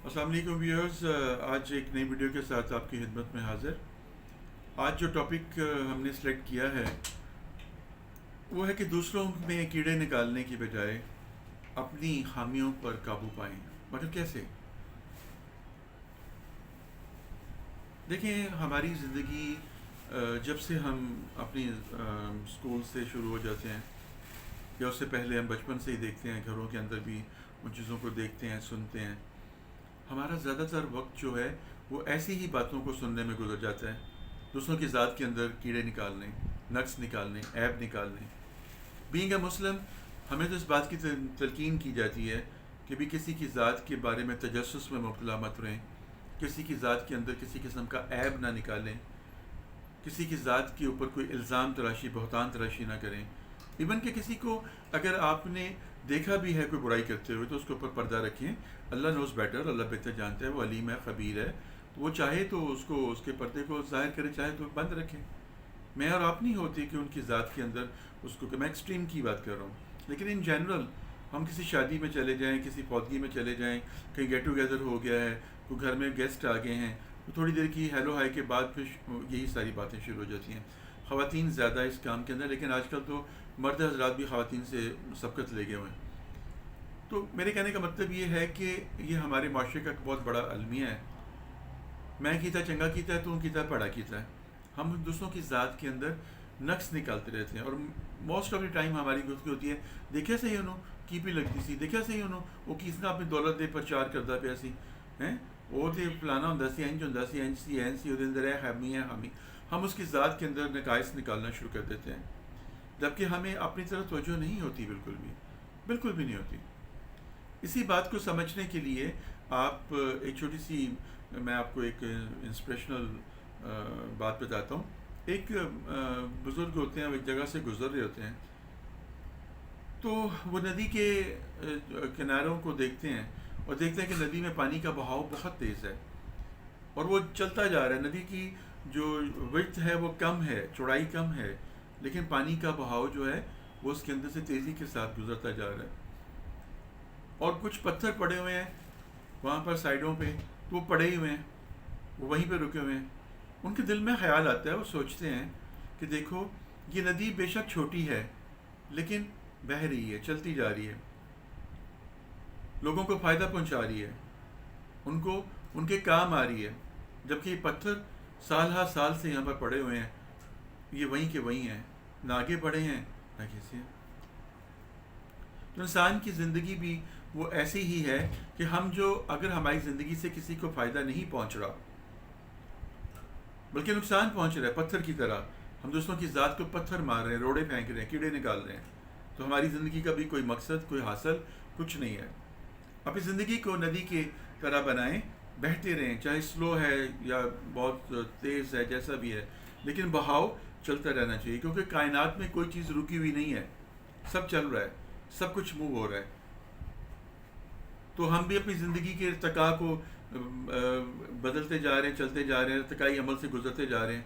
السلام علیکم ویورز، آج ایک نئی ویڈیو کے ساتھ آپ کی خدمت میں حاضر۔ آج جو ٹاپک ہم نے سلیکٹ کیا ہے وہ ہے کہ دوسروں میں کیڑے نکالنے کی بجائے اپنی خامیوں پر قابو پائیں۔ مگر کیسے؟ دیکھیں، ہماری زندگی جب سے ہم اپنی اسکول سے شروع ہو جاتے ہیں یا اس سے پہلے ہم بچپن سے ہی دیکھتے ہیں، گھروں کے اندر بھی ان چیزوں کو دیکھتے ہیں، سنتے ہیں، ہمارا زیادہ تر وقت جو ہے وہ ایسی ہی باتوں کو سننے میں گزر جاتا ہے، دوسروں کی ذات کے اندر کیڑے نکالنے، نقص نکالنے، عیب نکالنے۔ بینگ اے مسلم، ہمیں تو اس بات کی تلقین کی جاتی ہے کہ بھی کسی کی ذات کے بارے میں تجسس میں مبتلا مت رہیں، کسی کی ذات کے اندر کسی قسم کا عیب نہ نکالیں، کسی کی ذات کے اوپر کوئی الزام تراشی، بہتان تراشی نہ کریں۔ ایون کہ کسی کو اگر آپ نے دیکھا بھی ہے کوئی برائی کرتے ہوئے تو اس کے اوپر پردہ رکھیں۔ اللہ نوز بیٹر، اللہ بہتر جانتا ہے، وہ علیم ہے، خبیر ہے، وہ چاہے تو اس کے پردے کو ظاہر کرے، چاہے تو بند رکھیں۔ میں اور آپ نہیں ہوتی کہ ان کی ذات کے اندر اس کو، کہ میں ایکسٹریم کی بات کر رہا ہوں، لیکن ان جنرل ہم کسی شادی میں چلے جائیں، کسی فوتگی میں چلے جائیں، کہیں گیٹ ٹوگیدر ہو گیا ہے، کوئی گھر میں گیسٹ آ گئے ہیں، تو تھوڑی دیر کی ہیلو ہائی کے بعد پھر یہی ساری باتیں شروع ہو جاتی ہیں۔ خواتین زیادہ اس کام کے اندر، لیکن آج کل تو مرد حضرات بھی خواتین سے سبقت لے گئے ہوئے ہیں۔ تو میرے کہنے کا مطلب یہ ہے کہ یہ ہمارے معاشرے کا ایک بہت بڑا المیہ ہے۔ میں کیتا چنگا کیتا ہے، تو کیتا پڑا کیتا ہے۔ ہم دوسروں کی ذات کے اندر نقص نکالتے رہتے ہیں، اور موسٹ آف دی ٹائم ہماری گفتگو ہوتی ہے، دیکھا صحیح انہوں کی بھی لگتی سی، دیکھا صحیح انہوں وہ کس نے اپنی دولت دے پرچار کرتا پیا سی ہیں، وہ تو فلانا ہوں سی، انج ہوں سی، انج سی، این سی، وہ اندر ہے حامی ہے حامی۔ ہم اس کی ذات کے اندر نقائص نکالنا شروع کر دیتے ہیں، جبکہ ہمیں اپنی طرف توجہ نہیں ہوتی، بالکل بھی نہیں ہوتی۔ اسی بات کو سمجھنے کے لیے آپ ایک چھوٹی سی، میں آپ کو ایک انسپریشنل بات بتاتا ہوں۔ ایک بزرگ ہوتے ہیں، وہ ایک جگہ سے گزر رہے ہوتے ہیں، تو وہ ندی کے کناروں کو دیکھتے ہیں اور دیکھتے ہیں کہ ندی میں پانی کا بہاؤ بہت تیز ہے، اور وہ چلتا جا رہا ہے۔ ندی کی جو وڈتھ ہے وہ کم ہے، چوڑائی کم ہے، لیکن پانی کا بہاؤ جو ہے وہ اس کے اندر سے تیزی کے ساتھ گزرتا جا رہا ہے، اور کچھ پتھر پڑے ہوئے ہیں وہاں پر سائڈوں پہ، تو وہ پڑے ہی ہوئے ہیں، وہ وہیں پہ رکے ہوئے ہیں۔ ان کے دل میں خیال آتا ہے، وہ سوچتے ہیں کہ دیکھو، یہ ندی بے شک چھوٹی ہے لیکن بہہ رہی ہے، چلتی جا رہی ہے، لوگوں کو فائدہ پہنچا رہی ہے، ان کو ان کے کام آ رہی ہے، جبکہ یہ پتھر سال ہا سال سے یہاں پر پڑے ہوئے ہیں، یہ وہیں کے وہیں ہیں، نہ آگے بڑھے ہیں نہ کیسے ہیں۔ تو انسان کی زندگی بھی وہ ایسی ہی ہے کہ ہم جو، اگر ہماری زندگی سے کسی کو فائدہ نہیں پہنچ رہا بلکہ نقصان پہنچ رہا ہے، پتھر کی طرح ہم دوسروں کی ذات کو پتھر مار رہے ہیں، روڑے پھینک رہے ہیں، کیڑے نکال رہے ہیں، تو ہماری زندگی کا بھی کوئی مقصد، کوئی حاصل کچھ نہیں ہے۔ اپنی زندگی کو ندی کی طرح بنائیں، بہتے رہیں، چاہے سلو ہے یا بہت تیز ہے، جیسا بھی ہے، لیکن بہاؤ چلتا رہنا چاہیے، کیونکہ کائنات میں کوئی چیز رکی ہوئی نہیں ہے، سب چل رہا ہے، سب کچھ موو ہو رہا ہے۔ تو ہم بھی اپنی زندگی کے ارتقاء کو بدلتے جا رہے ہیں، چلتے جا رہے ہیں، ارتقائی عمل سے گزرتے جا رہے ہیں،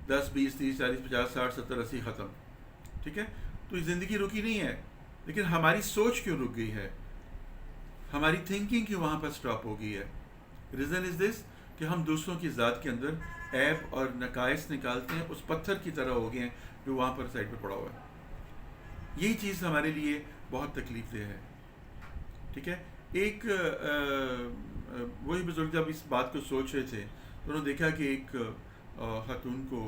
10 20 30 40 50 60 70 80 ختم، ٹھیک ہے؟ تو یہ زندگی رکی نہیں ہے، لیکن ہماری سوچ کیوں رک گئی ہے، ہماری تھنکنگ کیوں وہاں پر سٹاپ ہو گئی ہے؟ ریزن از دس کہ ہم دوسروں کی ذات کے اندر عیب اور نقائص نکالتے ہیں، اس پتھر کی طرح ہو گئے ہیں جو وہاں پر سائڈ پہ پڑا ہوا ہے۔ یہی چیز ہمارے لیے بہت تکلیف دہ ہے، ٹھیک ہے؟ ایک وہی بزرگ جب اس بات کو سوچ رہے تھے تو انہوں نے دیکھا کہ ایک خاتون کو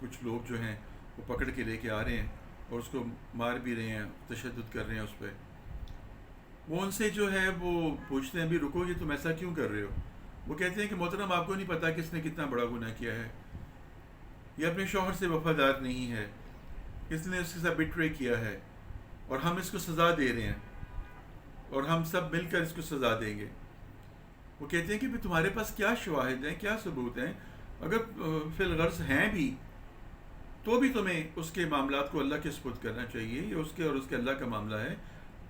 کچھ لوگ جو ہیں وہ پکڑ کے لے کے آ رہے ہیں اور اس کو مار بھی رہے ہیں، تشدد کر رہے ہیں اس پہ۔ وہ ان سے جو ہے وہ پوچھتے ہیں، ابھی رکو، یہ تم ایسا کیوں کر رہے ہو؟ وہ کہتے ہیں کہ محترم، آپ کو نہیں پتا کس نے کتنا بڑا گناہ کیا ہے، یہ اپنے شوہر سے وفادار نہیں ہے، کس نے اس کے ساتھ بٹرے کیا ہے، اور ہم اس کو سزا دے رہے ہیں، اور ہم سب مل کر اس کو سزا دیں گے۔ وہ کہتے ہیں کہ بھی تمہارے پاس کیا شواہد ہیں، کیا ثبوت ہیں؟ اگر فی الغرض ہیں بھی تو بھی تمہیں اس کے معاملات کو اللہ کے سپرد کرنا چاہیے، یہ اس کے اور اس کے اللہ کا معاملہ ہے،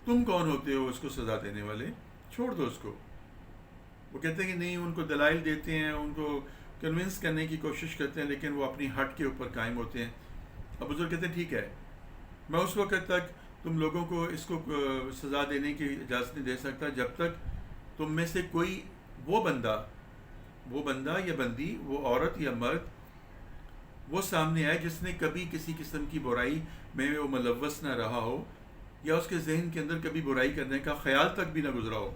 تم کون ہوتے ہو اس کو سزا دینے والے؟ چھوڑ دو اس کو۔ وہ کہتے ہیں کہ نہیں، ان کو دلائل دیتے ہیں، ان کو کنونس کرنے کی کوشش کرتے ہیں، لیکن وہ اپنی ہٹ کے اوپر قائم ہوتے ہیں۔ اب بزرگ کہتے ہیں ٹھیک ہے، میں اس وقت تک تم لوگوں کو اس کو سزا دینے کی اجازت نہیں دے سکتا جب تک تم میں سے کوئی وہ بندہ یا بندی، وہ عورت یا مرد وہ سامنے آئے جس نے کبھی کسی قسم کی برائی میں وہ ملوث نہ رہا ہو، یا اس کے ذہن کے اندر کبھی برائی کرنے کا خیال تک بھی نہ گزرا ہو،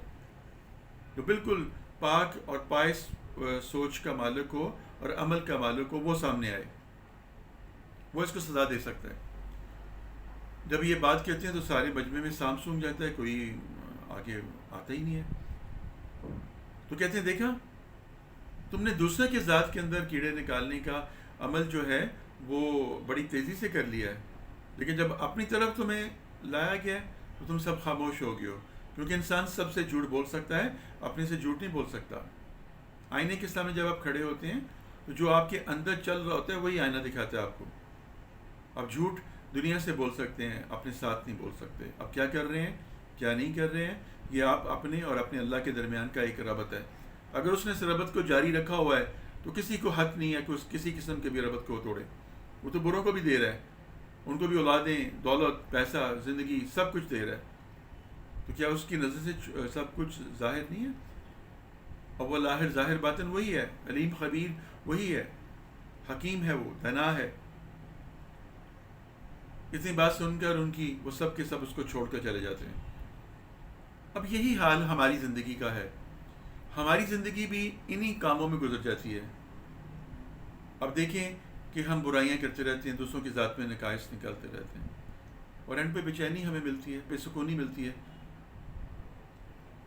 جو بالکل پاک اور پائس سوچ کا مالک ہو اور عمل کا مالک ہو، وہ سامنے آئے، وہ اس کو سزا دے سکتا ہے۔ جب یہ بات کہتے ہیں تو سارے مجمع میں سام سونگ جاتا ہے، کوئی آگے آتا ہی نہیں ہے۔ تو کہتے ہیں دیکھا تم نے دوسرے کے ذات کے اندر کیڑے نکالنے کا عمل جو ہے وہ بڑی تیزی سے کر لیا ہے، لیکن جب اپنی طرف تمہیں لایا گیا تو تم سب خاموش ہو گئے ہو، کیونکہ انسان سب سے جھوٹ بول سکتا ہے، اپنے سے جھوٹ نہیں بول سکتا۔ آئینے کے سامنے جب آپ کھڑے ہوتے ہیں تو جو آپ کے اندر چل رہا ہوتا ہے وہی آئینہ دکھاتا ہے آپ کو۔ آپ جھوٹ دنیا سے بول سکتے ہیں، اپنے ساتھ نہیں بول سکتے۔ آپ کیا کر رہے ہیں، کیا نہیں کر رہے ہیں، یہ آپ اپنے اور اپنے اللہ کے درمیان کا ایک ربط ہے۔ اگر اس نے اس ربط کو جاری رکھا ہوا ہے تو کسی کو حق نہیں ہے کہ اس کسی قسم کے بھی ربط کو توڑے۔ وہ تو بروں کو بھی دے رہا ہے، ان کو بھی اولادیں، دولت، پیسہ، زندگی سب کچھ دے رہا ہے، تو کیا اس کی نظر سے سب کچھ ظاہر نہیں ہے؟ اول آخر ظاہر باطن وہی ہے، علیم خبیر وہی ہے، حکیم ہے، وہ دانا ہے۔ اتنی بات سن کر ان کی وہ سب کے سب اس کو چھوڑ کر چلے جاتے ہیں۔ اب یہی حال ہماری زندگی کا ہے، ہماری زندگی بھی انہی کاموں میں گزر جاتی ہے۔ اب دیکھیں کہ ہم برائیاں کرتے رہتے ہیں، دوسروں کی ذات میں نقائص نکالتے رہتے ہیں، اور اینڈ پہ بے چینی ہمیں ملتی ہے، بے سکونی ملتی ہے۔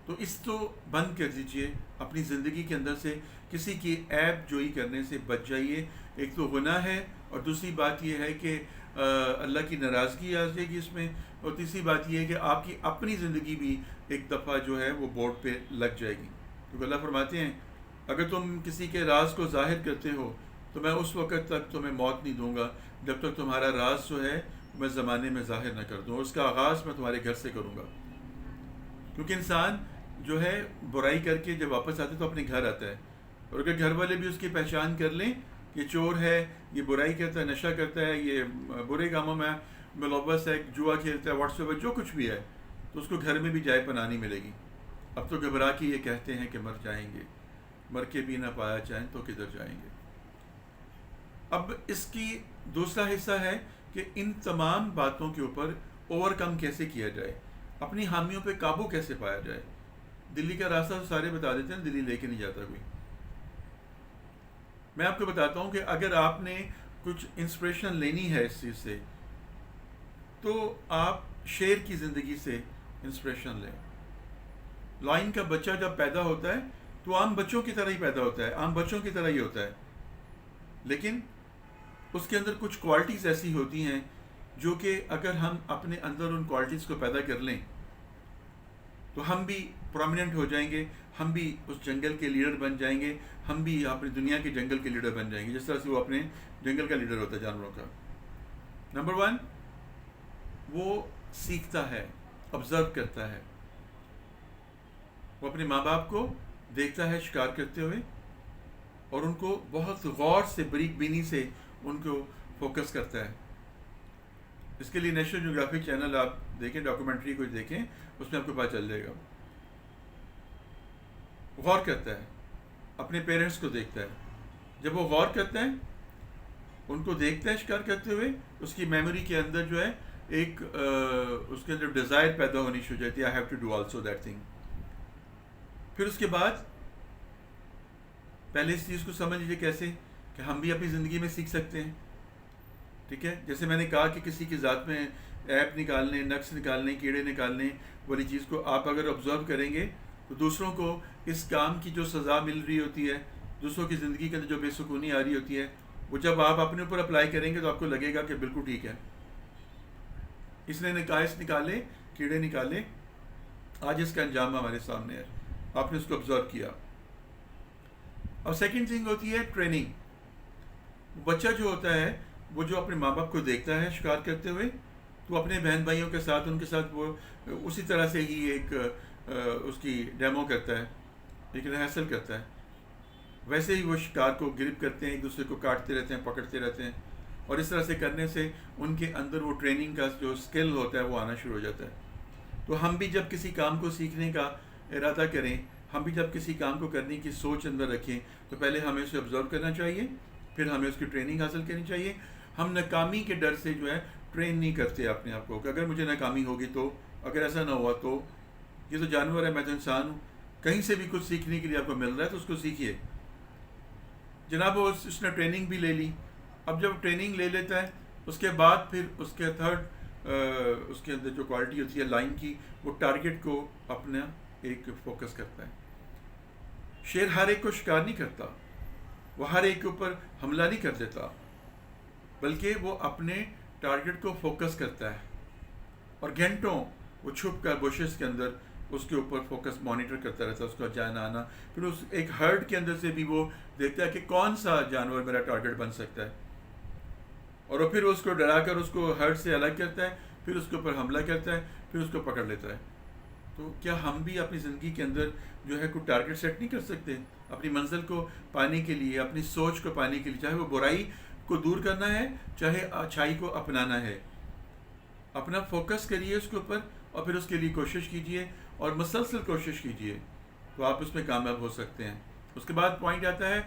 تو اس تو بند کر دیجئے، اپنی زندگی کے اندر سے کسی کی عیب جوئی کرنے سے بچ جائیے۔ ایک تو گناہ ہے، اور دوسری بات یہ ہے کہ اللہ کی ناراضگی آ جائے گی اس میں، اور تیسری بات یہ ہے کہ آپ کی اپنی زندگی بھی ایک دفعہ جو ہے وہ بورڈ پہ لگ جائے گی، کیونکہ اللہ فرماتے ہیں اگر تم کسی کے راز کو ظاہر کرتے ہو تو میں اس وقت تک تمہیں موت نہیں دوں گا جب تک تمہارا راز جو ہے میں زمانے میں ظاہر نہ کر دوں، اور اس کا آغاز میں تمہارے گھر سے کروں گا۔ کیونکہ انسان جو ہے برائی کر کے جب واپس آتا ہے تو اپنے گھر آتا ہے، اور اگر گھر والے بھی اس کی پہچان کر لیں، یہ چور ہے، یہ برائی کرتا ہے، نشہ کرتا ہے، یہ برے کاموں میں ملوث ہے، جوا کھیلتا ہے، واٹس ایپ جو کچھ بھی ہے، تو اس کو گھر میں بھی جائے پناہ نہیں ملے گی۔ اب تو گھبرا کے یہ کہتے ہیں کہ مر جائیں گے، مر کے بھی نہ پایا چاہیں تو کدھر جائیں گے۔ اب اس کی دوسرا حصہ ہے کہ ان تمام باتوں کے اوپر اوور کم کیسے کیا جائے، اپنی حامیوں پہ قابو کیسے پایا جائے۔ دلی کا راستہ تو سارے بتا دیتے ہیں، دلی لے کے نہیں جاتا کوئی۔ میں آپ کو بتاتا ہوں کہ اگر آپ نے کچھ انسپریشن لینی ہے اس چیز سے، تو آپ شیر کی زندگی سے انسپریشن لیں۔ لائن کا بچہ جب پیدا ہوتا ہے تو عام بچوں کی طرح ہی پیدا ہوتا ہے، عام بچوں کی طرح ہی ہوتا ہے، لیکن اس کے اندر کچھ کوالٹیز ایسی ہوتی ہیں جو کہ اگر ہم اپنے اندر ان کوالٹیز کو پیدا کر لیں تو ہم بھی پرومیننٹ ہو جائیں گے، ہم بھی اس جنگل کے لیڈر بن جائیں گے، ہم بھی اپنی دنیا کے جنگل کے لیڈر بن جائیں گے، جس طرح سے وہ اپنے جنگل کا لیڈر ہوتا ہے جانوروں کا۔ نمبر 1، وہ سیکھتا ہے، آبزرو کرتا ہے، وہ اپنے ماں باپ کو دیکھتا ہے شکار کرتے ہوئے، اور ان کو بہت غور سے، بریک بینی سے ان کو فوکس کرتا ہے۔ اس کے لیے نیشنل جیوگرافک چینل آپ دیکھیں، ڈاکومنٹری کو دیکھیں، اس میں آپ کو پتہ چل جائے گا۔ غور کرتا ہے، اپنے پیرنٹس کو دیکھتا ہے، جب وہ غور کرتا ہے، ان کو دیکھتا ہے شکار کرتے ہوئے، اس کی میموری کے اندر جو ہے ایک اس کے اندر ڈیزائر پیدا ہونی شروع ہو جاتی ہے، I have to do also that thing. پھر اس کے بعد پہلے اس چیز کو سمجھ لیجیے کیسے کہ ہم بھی اپنی زندگی میں سیکھ سکتے ہیں، ٹھیک ہے؟ جیسے میں نے کہا کہ کسی کی ذات میں عیب نکالنے، نقص نکالنے، کیڑے نکالنے والی چیز کو آپ اگر آبزرو کریں گے تو دوسروں کو اس کام کی جو سزا مل رہی ہوتی ہے، دوسروں کی زندگی کے اندر جو بے سکونی آ رہی ہوتی ہے، وہ جب آپ اپنے اوپر اپلائی کریں گے تو آپ کو لگے گا کہ بالکل ٹھیک ہے، اس نے نقائص نکالے، کیڑے نکالے، آج اس کا انجام ہمارے سامنے ہے، آپ نے اس کو آبزرو کیا۔ اور سیکنڈ تھنگ ہوتی ہے ٹریننگ۔ بچہ جو ہوتا ہے وہ جو اپنے ماں باپ کو دیکھتا ہے شکار کرتے ہوئے، تو اپنے بہن بھائیوں کے ساتھ، ان کے ساتھ وہ اسی طرح سے ہی ایک اس کی ڈیمو کرتا ہے، ایک ریہرسل کرتا ہے، ویسے ہی وہ شکار کو گرپ کرتے ہیں، ایک دوسرے کو کاٹتے رہتے ہیں، پکڑتے رہتے ہیں، اور اس طرح سے کرنے سے ان کے اندر وہ ٹریننگ کا جو اسکل ہوتا ہے وہ آنا شروع ہو جاتا ہے۔ تو ہم بھی جب کسی کام کو سیکھنے کا ارادہ کریں، ہم بھی جب کسی کام کو کرنے کی سوچ اندر رکھیں تو پہلے ہمیں اسے آبزرو کرنا چاہیے، پھر ہمیں اس کی ٹریننگ حاصل کرنی چاہیے. ہم ناکامی کے ڈر سے جو ہے ٹرین نہیں کرتے اپنے آپ کو کہ اگر مجھے ناکامی ہوگی تو، اگر ایسا نہ ہوا تو. یہ تو جانور ہے، میں تو انسان ہوں. کہیں سے بھی کچھ سیکھنے کے لیے آپ کو مل رہا ہے تو اس کو سیکھیے. جناب اس نے ٹریننگ بھی لے لی. اب جب ٹریننگ لے لیتا ہے اس کے بعد پھر اس کے تھرڈ اس کے اندر جو کوالٹی ہوتی ہے لائن کی، وہ ٹارگٹ کو اپنا ایک فوکس کرتا ہے. شیر ہر ایک کو شکار نہیں کرتا، وہ ہر ایک کے اوپر حملہ نہیں کر دیتا، بلکہ وہ اپنے ٹارگٹ کو فوکس کرتا ہے اور گھنٹوں وہ چھپ کر بشز کے اندر اس کے اوپر فوکس مانیٹر کرتا رہتا ہے، اس کا جانا آنا. پھر اس ایک ہرڈ کے اندر سے بھی وہ دیکھتا ہے کہ کون سا جانور میرا ٹارگٹ بن سکتا ہے، اور وہ پھر اس کو ڈرا کر اس کو ہرڈ سے الگ کرتا ہے، پھر اس کے اوپر حملہ کرتا ہے، پھر اس کو پکڑ لیتا ہے. تو کیا ہم بھی اپنی زندگی کے اندر جو ہے کوئی ٹارگٹ سیٹ نہیں کر سکتے اپنی منزل کو پانے کے لیے، اپنی سوچ کو پانے کے لیے؟ چاہے وہ برائی کو دور کرنا ہے، چاہے اچھائی کو اپنانا ہے. اپنا فوکس کریے اس کے اوپر اور پھر اس کے لیے کوشش کیجیے اور مسلسل کوشش کیجیے تو آپ اس میں کامیاب ہو سکتے ہیں. اس کے بعد پوائنٹ آتا ہے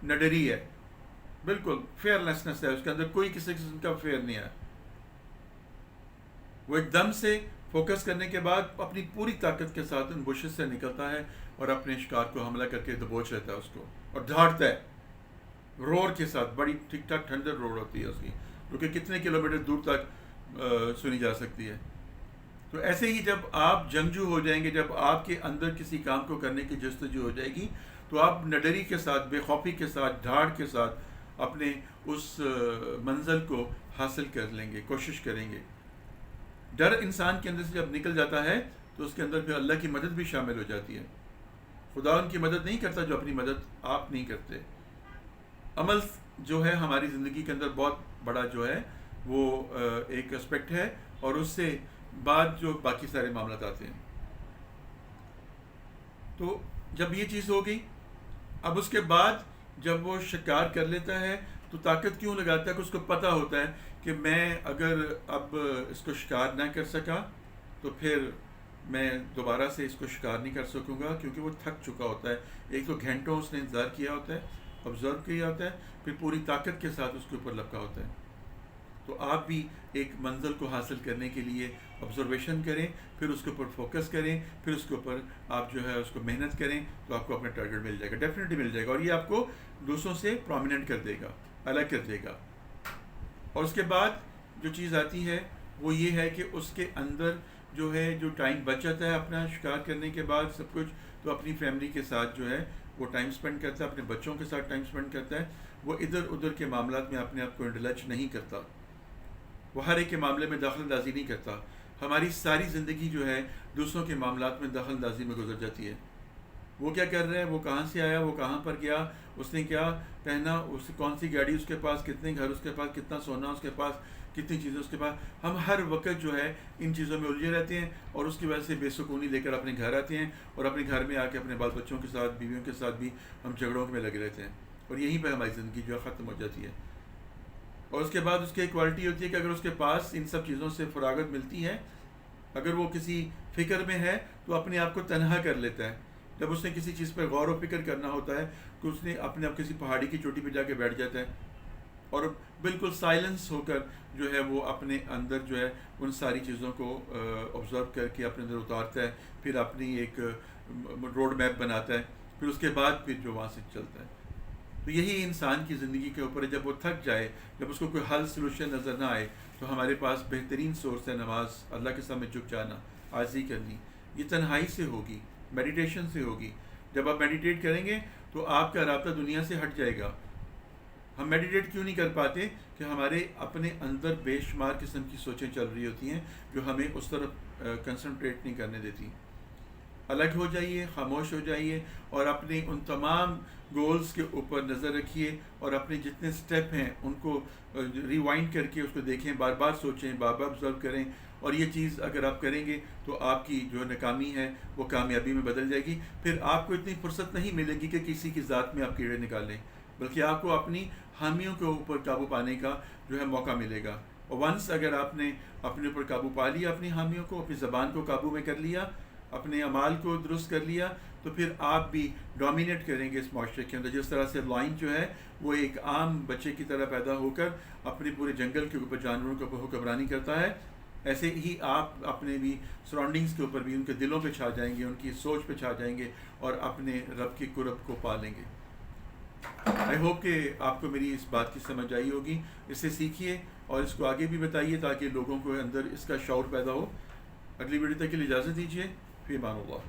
نڈری ہے، بالکل فیئر لیسنس ہے اس کے اندر، کوئی کسی قسم کا فیئر نہیں ہے. وہ ایک دم سے فوکس کرنے کے بعد اپنی پوری طاقت کے ساتھ ان بشز سے نکلتا ہے اور اپنے شکار کو حملہ کر کے دبوچ لیتا ہے اس کو اور دھاڑتا ہے رور کے ساتھ. بڑی ٹھیک ٹھاک ٹھنڈر رور ہوتی ہے اس کی، جو کہ کتنے کلومیٹر دور تک سنی جا سکتی ہے. تو ایسے ہی جب آپ جنگجو ہو جائیں گے، جب آپ کے اندر کسی کام کو کرنے کی جستجو ہو جائے گی، تو آپ نڈری کے ساتھ، بے خوفی کے ساتھ، دھاڑ کے ساتھ اپنے اس منزل کو حاصل کر لیں گے، کوشش کریں گے. ڈر انسان کے اندر سے جب نکل جاتا ہے تو اس کے اندر پھر اللہ کی مدد بھی شامل ہو جاتی ہے. خدا ان کی مدد نہیں کرتا جو اپنی مدد آپ نہیں کرتے. عمل جو ہے ہماری زندگی کے اندر بہت بڑا جو ہے وہ ایک اسپیکٹ ہے، اور اس سے بعد جو باقی سارے معاملات آتے ہیں. تو جب یہ چیز ہو گئی، اب اس کے بعد جب وہ شکار کر لیتا ہے تو طاقت کیوں لگاتا ہے کہ اس کو پتہ ہوتا ہے کہ میں اگر اب اس کو شکار نہ کر سکا تو پھر میں دوبارہ سے اس کو شکار نہیں کر سکوں گا، کیونکہ وہ تھک چکا ہوتا ہے. ایک تو گھنٹوں اس نے انتظار کیا ہوتا ہے، آبزرو کیا ہوتا ہے، پھر پوری طاقت کے ساتھ اس کے اوپر لپکا ہوتا ہے. تو آپ بھی ایک منزل کو حاصل کرنے کے لیے آبزرویشن کریں، پھر اس کے اوپر فوکس کریں، پھر اس کے اوپر آپ جو ہے اس کو محنت کریں تو آپ کو اپنا ٹارگٹ مل جائے گا، ڈیفینیٹلی مل جائے گا، اور یہ آپ کو دوسروں سے پرومیننٹ کر دے گا، الگ کر دے گا. اور اس کے بعد جو چیز آتی ہے وہ یہ ہے کہ اس کے اندر جو ہے جو ٹائم بچ جاتا ہے اپنا شکار کرنے کے بعد سب کچھ، تو اپنی فیملی کے ساتھ جو ہے وہ ٹائم سپینڈ کرتا ہے، اپنے بچوں کے ساتھ ٹائم سپینڈ کرتا ہے. وہ ادھر ادھر کے معاملات میں اپنے آپ کو انڈلج نہیں کرتا، وہ ہر ایک کے معاملے میں دخل اندازی نہیں کرتا. ہماری ساری زندگی جو ہے دوسروں کے معاملات میں دخل اندازی میں گزر جاتی ہے. وہ کیا کر رہا ہے، وہ کہاں سے آیا، وہ کہاں پر گیا، اس نے کیا پہنا، اس کون سی گاڑی اس کے پاس، کتنے گھر اس کے پاس، کتنا سونا اس کے پاس، کتنی چیزیں اس کے پاس. ہم ہر وقت جو ہے ان چیزوں میں الجھے رہتے ہیں اور اس کی وجہ سے بے سکونی لے کر اپنے گھر آتے ہیں، اور اپنے گھر میں آ کے اپنے بال بچوں کے ساتھ، بیویوں کے ساتھ بھی ہم جھگڑوں میں لگے رہتے ہیں، اور یہیں پہ ہماری زندگی جو ہے ختم ہو جاتی ہے. اور اس کے بعد اس کی ایک کوالٹی ہوتی ہے کہ اگر اس کے پاس ان سب چیزوں سے فراغت ملتی ہے، اگر وہ کسی فکر میں ہے تو اپنے آپ کو تنہا کر لیتا ہے. جب اس نے کسی چیز پر غور و فکر کرنا ہوتا ہے تو اس نے اپنے آپ کسی پہاڑی کی چوٹی پہ جا کے بیٹھ جاتا ہے اور بالکل سائلنس ہو کر جو ہے وہ اپنے اندر جو ہے ان ساری چیزوں کو آبزرو کر کے اپنے اندر اتارتا ہے، پھر اپنی ایک روڈ میپ بناتا ہے، پھر اس کے بعد پھر جو وہاں سے چلتا ہے. تو یہی انسان کی زندگی کے اوپر ہے. جب وہ تھک جائے، جب اس کو کوئی حل سلوشن نظر نہ آئے، تو ہمارے پاس بہترین سورس ہے نماز، اللہ کے سامنے جھک جانا، عاجزی کرنی. یہ تنہائی سے ہوگی، میڈیٹیشن سے ہوگی. جب آپ میڈیٹیٹ کریں گے تو آپ کا رابطہ دنیا سے ہٹ جائے گا. ہم میڈیٹیٹ کیوں نہیں کر پاتے؟ کہ ہمارے اپنے اندر بے شمار قسم کی سوچیں چل رہی ہوتی ہیں جو ہمیں اس طرف کنسنٹریٹ نہیں کرنے دیتی. الگ ہو جائیے، خاموش ہو جائیے، اور اپنے ان تمام گولز کے اوپر نظر رکھیے، اور اپنے جتنے سٹیپ ہیں ان کو ریوائنڈ کر کے اس کو دیکھیں، بار بار سوچیں، بار بار آبزرو کریں. اور یہ چیز اگر آپ کریں گے تو آپ کی جو ناکامی ہے وہ کامیابی میں بدل جائے گی. پھر آپ کو اتنی فرصت نہیں ملے گی کہ کسی کی ذات میں آپ کیڑے نکالیں، بلکہ آپ کو اپنی حامیوں کے اوپر قابو پانے کا جو ہے موقع ملے گا. اور ونس اگر آپ نے اپنے اوپر قابو پا لیا، اپنی حامیوں کو، اپنی زبان کو قابو میں کر لیا، اپنے اعمال کو درست کر لیا تو پھر آپ بھی ڈومینیٹ کریں گے اس معاشرے کے اندر. جس طرح سے لائن جو ہے وہ ایک عام بچے کی طرح پیدا ہو کر اپنے پورے جنگل کے اوپر جانوروں کے اوپر حکمرانی کرتا ہے, ایسے ہی آپ اپنے بھی سراؤنڈنگز کے اوپر بھی ان کے دلوں پہ چھا جائیں گے, ان کی سوچ پہ چھا جائیں گے اور اپنے رب کی قرب کو پا لیں گے. آئی ہوپ کہ آپ کو میری اس بات کی سمجھ آئی ہوگی. اس سے سیکھیے اور اس کو آگے بھی بتائیے تاکہ لوگوں کو اندر اس کا شعور پیدا ہو. اگلی ویڈیو تک کے لیے اجازت دیجیے. فی امان اللہ.